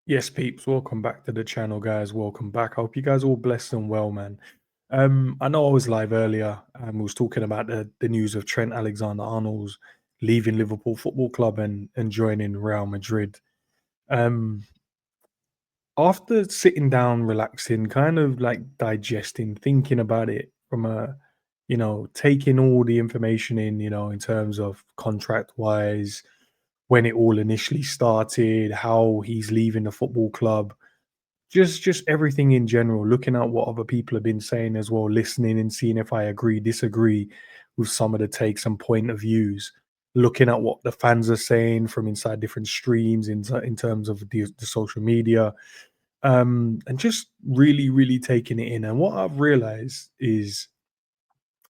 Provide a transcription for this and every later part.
Yes, peeps, welcome back to the channel, guys. Welcome back. I hope you guys all blessed and well, man. I know I was live earlier and we was talking about the news of Trent Alexander-Arnold's leaving Liverpool Football Club and joining Real Madrid. Um, After sitting down, relaxing, kind of like digesting, thinking about it from taking all the information in, in terms of contract wise, when it all initially started, how he's leaving the football club, just everything in general, looking at what other people have been saying as well, listening and seeing if I agree, disagree with some of the takes and point of views, looking at what the fans are saying from inside different streams in terms of the social media, and just really, really taking it in. And what I've realized is,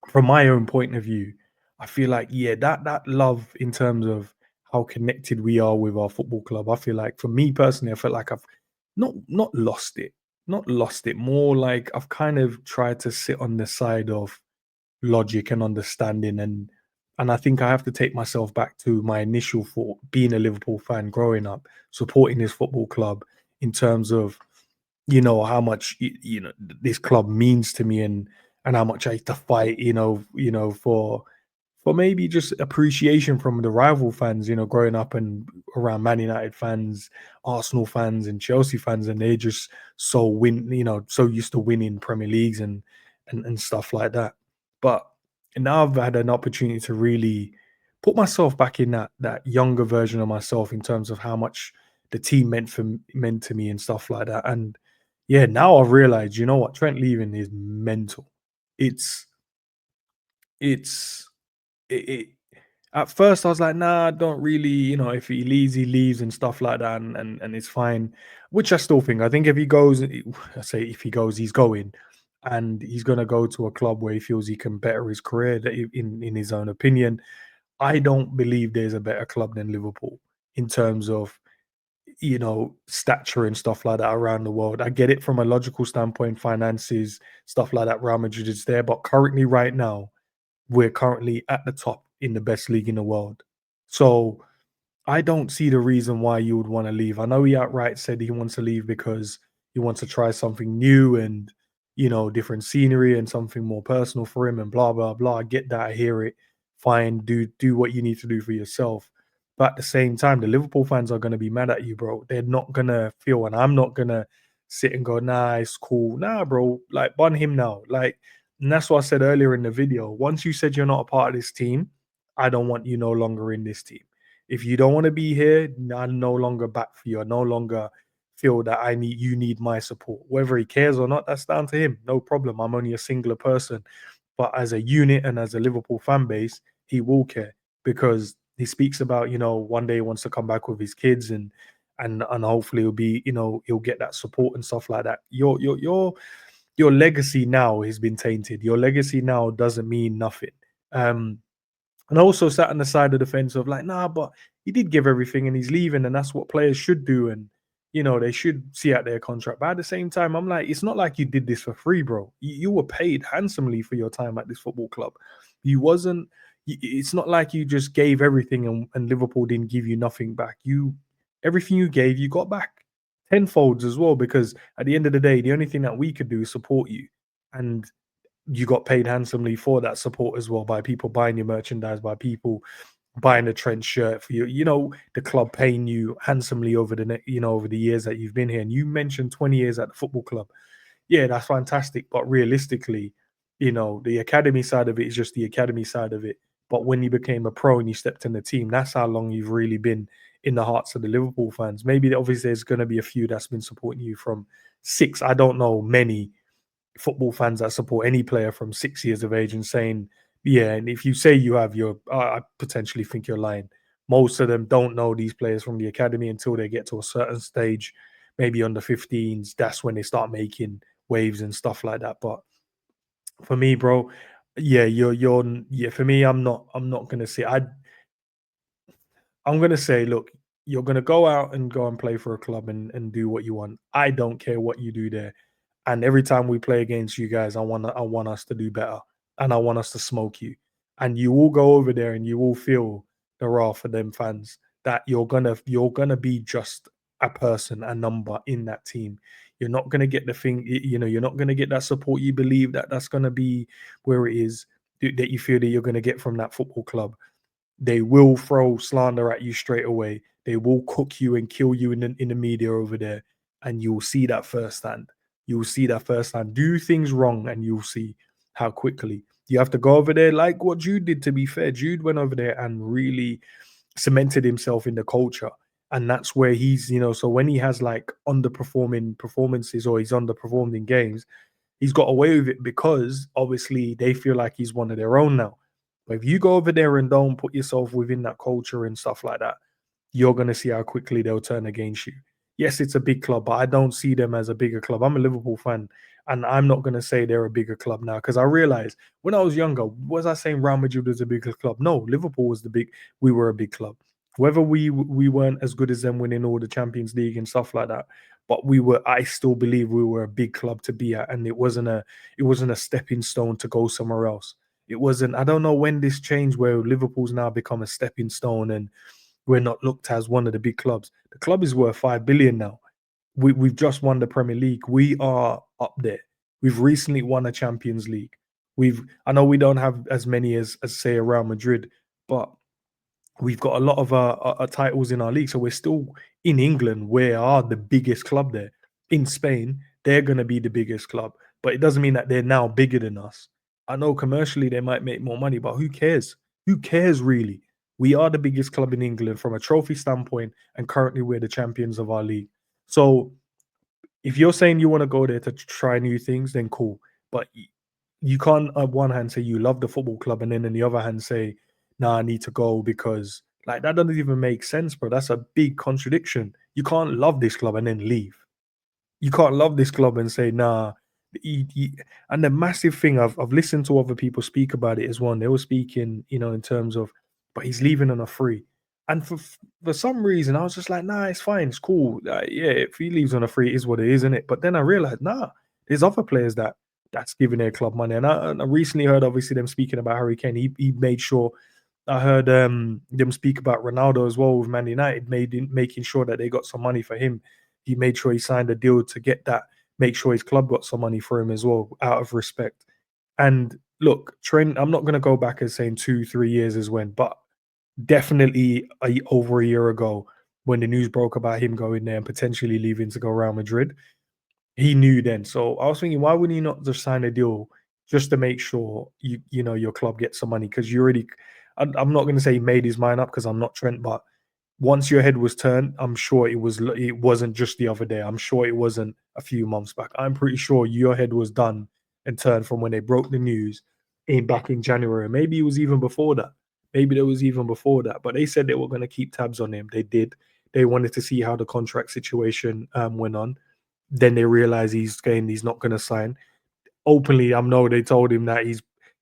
from my own point of view, I feel like, yeah, that love in terms of how connected we are with our football club. I feel like, for me personally, I feel like I've not lost it, not lost it. More like I've kind of tried to sit on the side of logic and understanding, and I think I have to take myself back to my initial thought, being a Liverpool fan growing up, supporting this football club in terms of how much this club means to me, and how much I used to fight, for maybe just appreciation from the rival fans, growing up and around Man United fans, Arsenal fans, and Chelsea fans, and they're just so used to winning Premier Leagues and stuff like that. But now I've had an opportunity to really put myself back in that younger version of myself in terms of how much the team meant to me and stuff like that. And yeah, now I've realized, you know what, Trent leaving is mental. It's it's it, it At first I was like, nah, I don't really, if he leaves, he leaves and stuff like that, and it's fine. Which I still think. I think if he goes, I say if he goes, he's going, and he's gonna go to a club where he feels he can better his career. In his own opinion, I don't believe there's a better club than Liverpool in terms of stature and stuff like that around the world. I get it from a logical standpoint, finances, stuff like that. Real Madrid is there, but currently, right now, we're currently at the top in the best league in the world. So I don't see the reason why you would want to leave. I know he outright said he wants to leave because he wants to try something new and different scenery and something more personal for him and blah blah blah. I get that. I hear it. Fine, do what you need to do for yourself. But at the same time, the Liverpool fans are going to be mad at you, bro. They're not gonna feel, and I'm not gonna sit and go, nah, it's cool. Nah, bro, like bun him now. Like, and that's what I said earlier in the video. Once you said you're not a part of this team, I don't want you no longer in this team. If you don't want to be here, I'm no longer back for you. I no longer feel that you need my support. Whether he cares or not, that's down to him. No problem. I'm only a singular person. But as a unit and as a Liverpool fan base, he will care because he speaks about, one day he wants to come back with his kids and hopefully he'll get that support and stuff like that. Your legacy now has been tainted. Your legacy now doesn't mean nothing. Um, and I also sat on the side of the fence of like, nah, but he did give everything and he's leaving, and that's what players should do. And they should see out their contract. But at the same time, I'm like, it's not like you did this for free, bro. You were paid handsomely for your time at this football club. You wasn't. It's not like you just gave everything and Liverpool didn't give you nothing back. Everything you gave, you got back tenfolds as well. Because at the end of the day, the only thing that we could do is support you, and you got paid handsomely for that support as well, by people buying your merchandise, by people buying a Trent shirt for you. The club paying you handsomely over over the years that you've been here. And you mentioned 20 years at the football club. Yeah, that's fantastic. But realistically, the academy side of it is just the academy side of it. But when you became a pro and you stepped in the team, that's how long you've really been in the hearts of the Liverpool fans. Maybe obviously there's going to be a few that's been supporting you from six. I don't know many football fans that support any player from 6 years of age and saying, yeah, and if you say you have, I potentially think you're lying. Most of them don't know these players from the academy until they get to a certain stage, maybe under 15s. That's when they start making waves and stuff like that. But for me, bro, yeah, yeah. For me, I'm not gonna say I'm gonna say, look, you're gonna go out and go and play for a club and do what you want. I don't care what you do there. And every time we play against you guys, I want us to do better. And I want us to smoke you. And you will go over there and you will feel the wrath of them fans that you're gonna be just a person, a number in that team. You're not going to get the thing, you're not going to get that support you believe that that's going to be where it is that you feel that you're going to get from that football club. They will throw slander at you straight away. They will cook you and kill you in the media over there, and you'll see that firsthand. You will see that firsthand. Do things wrong, and you'll see how quickly you have to go over there. Like what Jude did. To be fair, Jude went over there and really cemented himself in the culture, and that's where so when he has like underperforming performances or he's underperformed in games, he's got away with it because obviously they feel like he's one of their own now. But if you go over there and don't put yourself within that culture and stuff like that, you're going to see how quickly they'll turn against you. Yes, it's a big club, but I don't see them as a bigger club. I'm a Liverpool fan, and I'm not going to say they're a bigger club now because I realized when I was younger, was I saying Real Madrid was a bigger club? No, Liverpool was we were a big club. Whether we weren't as good as them winning all the Champions League and stuff like that, but I still believe we were a big club to be at, and it wasn't a stepping stone to go somewhere else. It wasn't. I don't know when this changed where Liverpool's now become a stepping stone and we're not looked as one of the big clubs. The club is worth 5 billion now. We've just won the Premier League. We are up there. We've recently won a Champions League. I know we don't have as many as say a Real Madrid, but we've got a lot of titles in our league. So we're still in England. We are the biggest club there. In Spain, they're going to be the biggest club, but it doesn't mean that they're now bigger than us. I know commercially they might make more money, but who cares? Who cares really? We are the biggest club in England from a trophy standpoint, and currently we're the champions of our league. So if you're saying you want to go there to try new things, then cool. But you can't on one hand say you love the football club and then on the other hand say, nah, I need to go because like that doesn't even make sense, bro. That's a big contradiction. You can't love this club and then leave. You can't love this club and say, nah. And the massive thing I've listened to other people speak about it as well. And they were speaking, in terms of, but he's leaving on a free. And for some reason, I was just like, nah, it's fine, it's cool. Yeah, if he leaves on a free, it is what it is, isn't it? But then I realized, nah, there's other players that's giving their club money. And I recently heard obviously them speaking about Harry Kane. He made sure I heard them speak about Ronaldo as well with Man United, making sure that they got some money for him. He made sure he signed a deal to get that, make sure his club got some money for him as well, out of respect. And look, Trent, I'm not going to go back and saying 2, 3 years is when, but definitely over a year ago when the news broke about him going there and potentially leaving to go Real Madrid, he knew then. So I was thinking, why wouldn't he not just sign a deal just to make sure your club gets some money? Because you already, I'm not going to say he made his mind up because I'm not Trent, but once your head was turned, I'm sure it wasn't just the other day. I'm sure it wasn't a few months back. I'm pretty sure your head was done and turned from when they broke the news in back in January. Maybe it was even before that. Maybe there was even before that. But they said they were going to keep tabs on him. They did. They wanted to see how the contract situation went on. Then they realized he's not going to sign openly. I know they told him that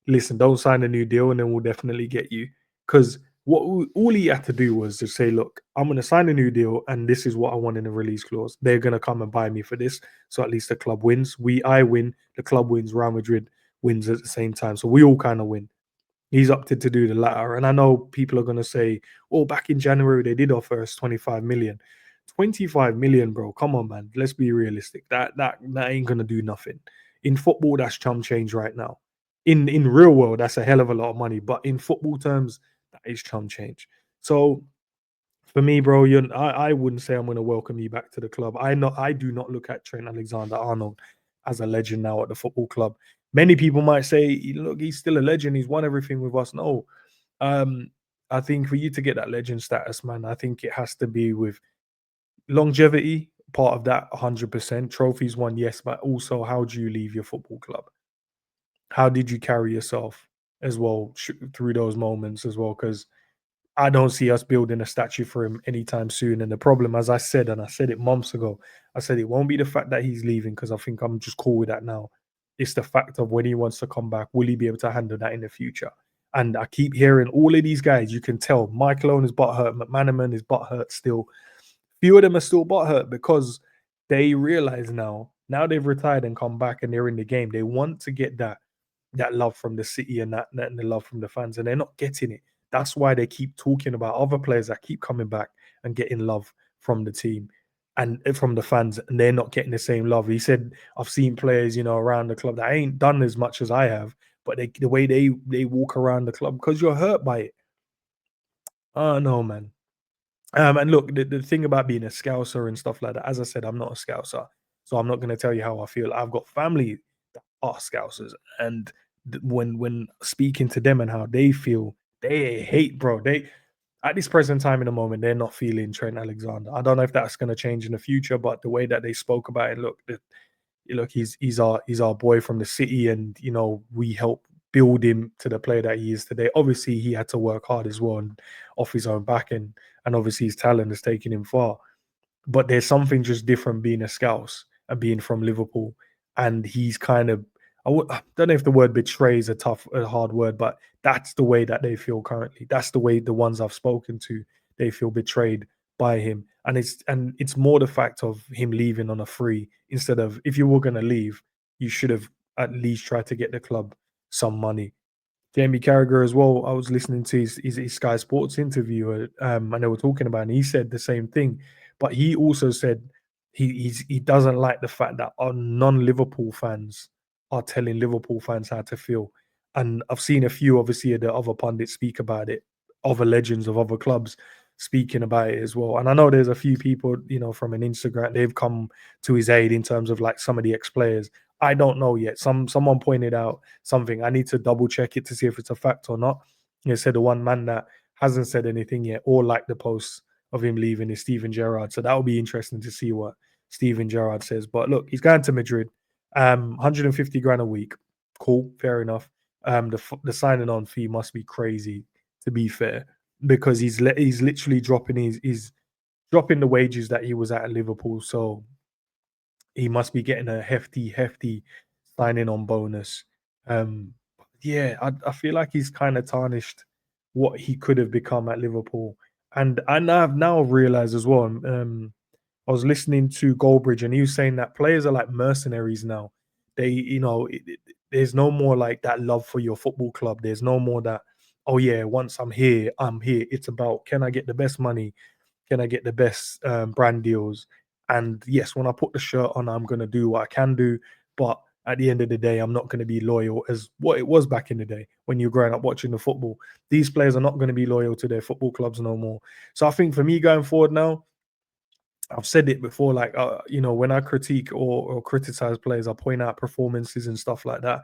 listen, don't sign a new deal, and then we'll definitely get you. Because all he had to do was to say, look, I'm going to sign a new deal, and this is what I want in the release clause. They're going to come and buy me for this, so at least the club wins. I win, the club wins, Real Madrid wins at the same time, so we all kind of win. He's opted to do the latter. And I know people are going to say, oh, back in January, they did offer us 25 million. 25 million, bro. Come on, man. Let's be realistic. That ain't going to do nothing. In football, that's chum change right now. In real world, that's a hell of a lot of money. But in football terms, that is chum change. So for me, bro, I wouldn't say I'm going to welcome you back to the club. I do not look at Trent Alexander-Arnold as a legend now at the football club. Many people might say, look, he's still a legend. He's won everything with us. No, um, I think for you to get that legend status, man, I think it has to be with longevity. Part of that, 100%. Trophies won, yes, but also how do you leave your football club? How did you carry yourself as well through those moments as well? Because I don't see us building a statue for him anytime soon. And the problem, as I said, and I said it months ago, I said it won't be the fact that he's leaving because I think I'm just cool with that now. It's the fact of when he wants to come back, will he be able to handle that in the future? And I keep hearing all of these guys, you can tell Michael Owen is butthurt, McManaman is butthurt still. Few of them are still butthurt because they realize now they've retired and come back and they're in the game. They want to get that love from the city and the love from the fans, and they're not getting it. That's why they keep talking about other players that keep coming back and getting love from the team. and from the fans, and they're not getting the same love. He said, "I've seen players, around the club that ain't done as much as I have, but the way they walk around the club because you're hurt by it." Oh no, man. And look, the thing about being a Scouser and stuff like that, as I said, I'm not a Scouser, so I'm not going to tell you how I feel. I've got family that are Scousers, and when speaking to them and how they feel, they hate, bro. They at this present time in the moment, they're not feeling Trent Alexander. I don't know if that's going to change in the future, but the way that they spoke about it, look, he's our boy from the city, and we help build him to the player that he is today. Obviously, he had to work hard as well and off his own back, and obviously his talent has taken him far. But there's something just different being a Scouse and being from Liverpool, and he's kind of I don't know if the word betray is a hard word, but that's the way that they feel currently. That's the way the ones I've spoken to, they feel betrayed by him, and it's more the fact of him leaving on a free instead of, if you were going to leave, you should have at least tried to get the club some money. Jamie Carragher as well. I was listening to his Sky Sports interview, and they were talking about it, and he said the same thing. But he also said he doesn't like the fact that our non-Liverpool fans are telling Liverpool fans how to feel. And I've seen a few, obviously, of the other pundits speak about it, other legends of other clubs speaking about it as well. And I know there's a few people, from an Instagram, they've come to his aid in terms of like some of the ex-players. I don't know yet. Someone pointed out something. I need to double check it to see if it's a fact or not. They said the one man that hasn't said anything yet or liked the post of him leaving is Steven Gerrard. So that will be interesting to see what Steven Gerrard says. But look, he's going to Madrid. 150 grand a week. Cool, fair enough. The signing on fee must be crazy, to be fair, because he's literally dropping his dropping the wages that he was at Liverpool. So he must be getting a hefty signing on bonus. Yeah, I feel like he's kind of tarnished what he could have become at Liverpool, and I've now realized as well. I was listening to Goldbridge, and he was saying that players are like mercenaries now. They, there's no more like that love for your football club. There's no more that, oh yeah, once I'm here, I'm here. It's about, can I get the best money? Can I get the best brand deals? And yes, when I put the shirt on, I'm going to do what I can do. But at the end of the day, I'm not going to be loyal as what it was back in the day when you're growing up watching the football. These players are not going to be loyal to their football clubs no more. So I think for me going forward now, I've said it before, like, when I critique or criticize players, I point out performances and stuff like that.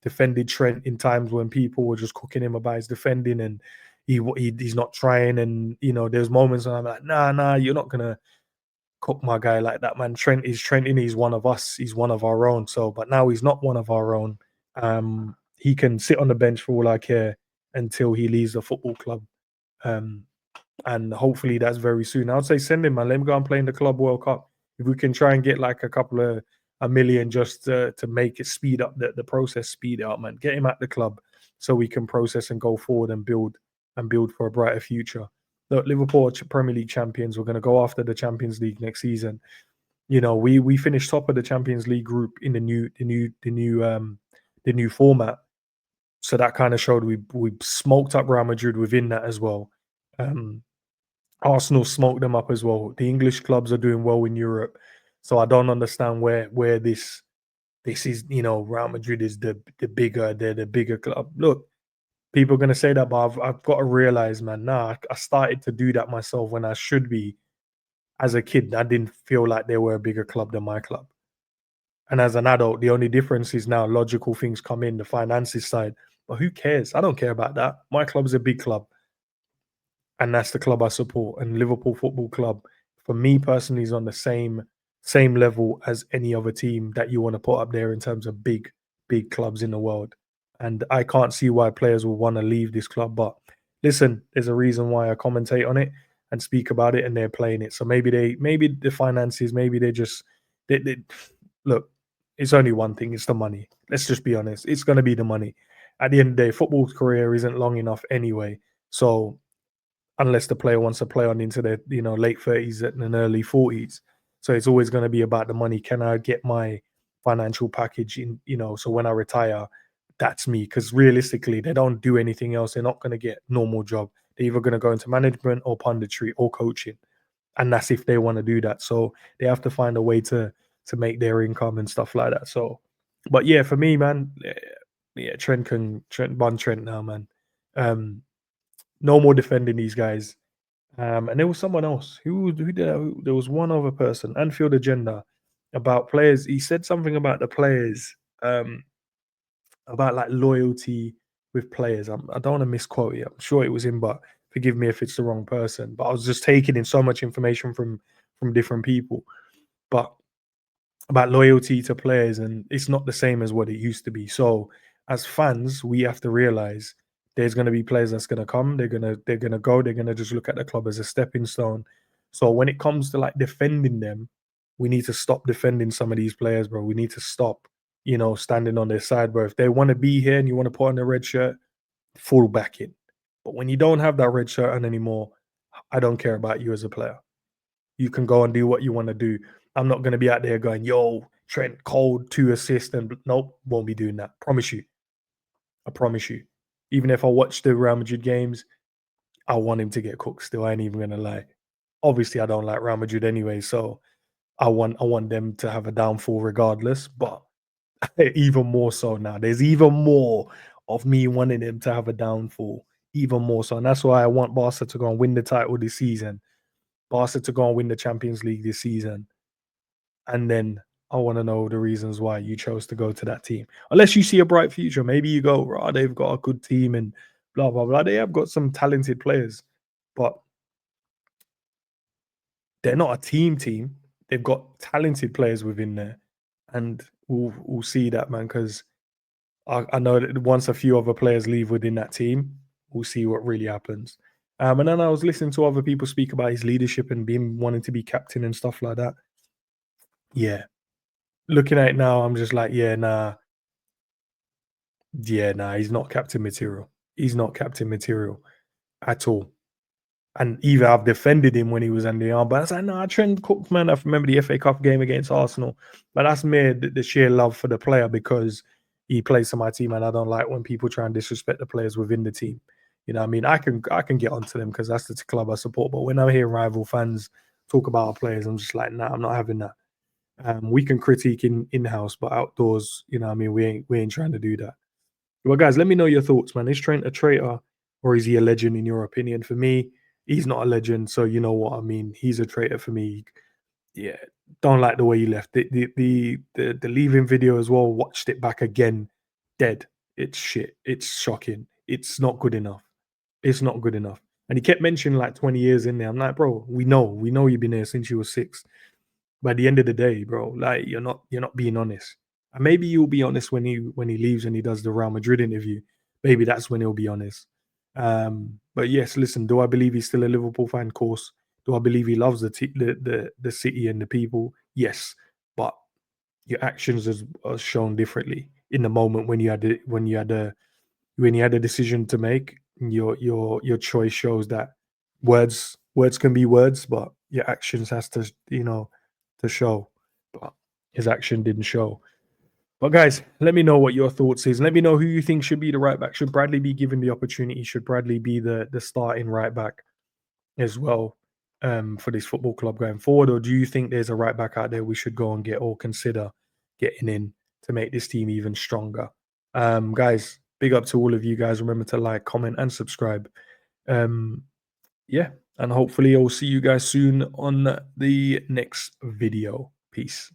Defended Trent in times when people were just cooking him about his defending, and he's not trying. And there's moments when I'm like, nah, you're not gonna cook my guy like that, man. Trent is Trent, and he's one of us. He's one of our own. So, but now he's not one of our own. He can sit on the bench for all I care until he leaves the football club. Um, and hopefully that's very soon. I would say send him, man. Let him go and play in the Club World Cup. If we can try and get like a million just to make it speed up the process, speed it up, man. Get him at the club so we can process and go forward and build for a brighter future. Look, Liverpool are Premier League champions. We're going to go after the Champions League next season. We finished top of the Champions League group in the new format. So that kind of showed we smoked up Real Madrid within that as well. Um, Arsenal smoked them up as well. The English clubs are doing well in Europe, so I don't understand where this is. Real Madrid is they're the bigger club. Look, people are gonna say that, but I've got to realize, man. Nah, I started to do that myself when I should be. As a kid, I didn't feel like they were a bigger club than my club, and as an adult, the only difference is now logical things come in, the finances side. But who cares? I don't care about that. My club's a big club, and that's the club I support. And Liverpool Football Club, for me personally, is on the same level as any other team that you want to put up there in terms of big clubs in the world. And I can't see why players will want to leave this club. But listen, there's a reason why I commentate on it and speak about it, and they're playing it. So maybe the finances, maybe they look. It's only one thing. It's the money. Let's just be honest. It's going to be the money. At the end of the day, football's career isn't long enough anyway. So unless the player wants to play on into their late 30s and early 40s. So it's always going to be about the money. Can I get my financial package in, so when I retire, that's me? Because realistically, they don't do anything else. They're not going to get normal job. They're either going to go into management or punditry or coaching. and that's if they want to do that. So they have to find a way to make their income and stuff like that. So, but yeah, for me, man, yeah, Trent bun Trent now, man. Um, no more defending these guys. And there was someone else who did that? There was one other person, Anfield agenda, about players. He said something about the players, about like loyalty with players. I don't want to misquote it. I'm sure it was him, but forgive me if it's the wrong person. But I was just taking in so much information from different people. But about loyalty to players, and it's not the same as what it used to be. So as fans, we have to realize there's going to be players that's going to come. They're gonna go. They're going to just look at the club as a stepping stone. So when it comes to like defending them, we need to stop defending some of these players, bro. We need to stop, standing on their side, bro. If they want to be here and you want to put on a red shirt, fall back in. But when you don't have that red shirt on anymore, I don't care about you as a player. You can go and do what you want to do. I'm not going to be out there going, yo, Trent cold, 2 assists, and nope, won't be doing that. Promise you. I promise you. Even if I watch the Real Madrid games, I want him to get cooked still. I ain't even gonna lie. Obviously, I don't like Real Madrid anyway, so I want them to have a downfall regardless. But even more so now. There's even more of me wanting him to have a downfall. Even more so. And that's why I want Barca to go and win the title this season. Barca to go and win the Champions League this season. And then I want to know the reasons why you chose to go to that team. Unless you see a bright future, maybe you go, "Rah, they've got a good team and blah blah blah." They have got some talented players, but they're not a team. They've got talented players within there, and we'll see that, man. Because I know that once a few other players leave within that team, we'll see what really happens. And then I was listening to other people speak about his leadership and being wanting to be captain and stuff like that. Yeah, looking at it now, I'm just like, yeah, nah, he's not captain material. He's not captain material at all. And either I've defended him when he was in the arm, but I was like, nah, Trent Cook, man. I remember the FA Cup game against Arsenal. But that's mere the sheer love for the player because he plays for my team, and I don't like when people try and disrespect the players within the team. You know what I mean? I can get onto them because that's the club I support. But when I hear rival fans talk about our players, I'm just like, nah, I'm not having that. We can critique in-house, but outdoors, you know what I mean, we ain't trying to do that. Well, guys, let me know your thoughts, man. Is Trent a traitor or is he a legend in your opinion? For me, he's not a legend, so you know what I mean. He's a traitor for me. Yeah, don't like the way he left. The leaving video as well. Watched it back again. Dead. It's shit. It's shocking. It's not good enough. It's not good enough. And he kept mentioning like 20 years in there. I'm like, bro, we know you've been there since you were six. By the end of the day, bro, like you're not being honest. And maybe you'll be honest when he leaves and he does the Real Madrid interview. Maybe that's when he'll be honest. But yes, listen, do I believe he's still a Liverpool fan? Of course. Do I believe he loves the city and the people? Yes. But your actions are shown differently in the moment when you had a decision to make. Your choice shows that words can be words, but your actions has to show. But his action didn't show. But guys, let me know what your thoughts is. Let me know who you think should be the right back. Should Bradley be given the opportunity? Should Bradley be the starting right back as well, for this football club going forward? Or do you think there's a right back out there we should go and get or consider getting in to make this team even stronger? Guys, big up to all of you guys. Remember to like, comment, and subscribe. Um, yeah, and hopefully I'll see you guys soon on the next video. Peace.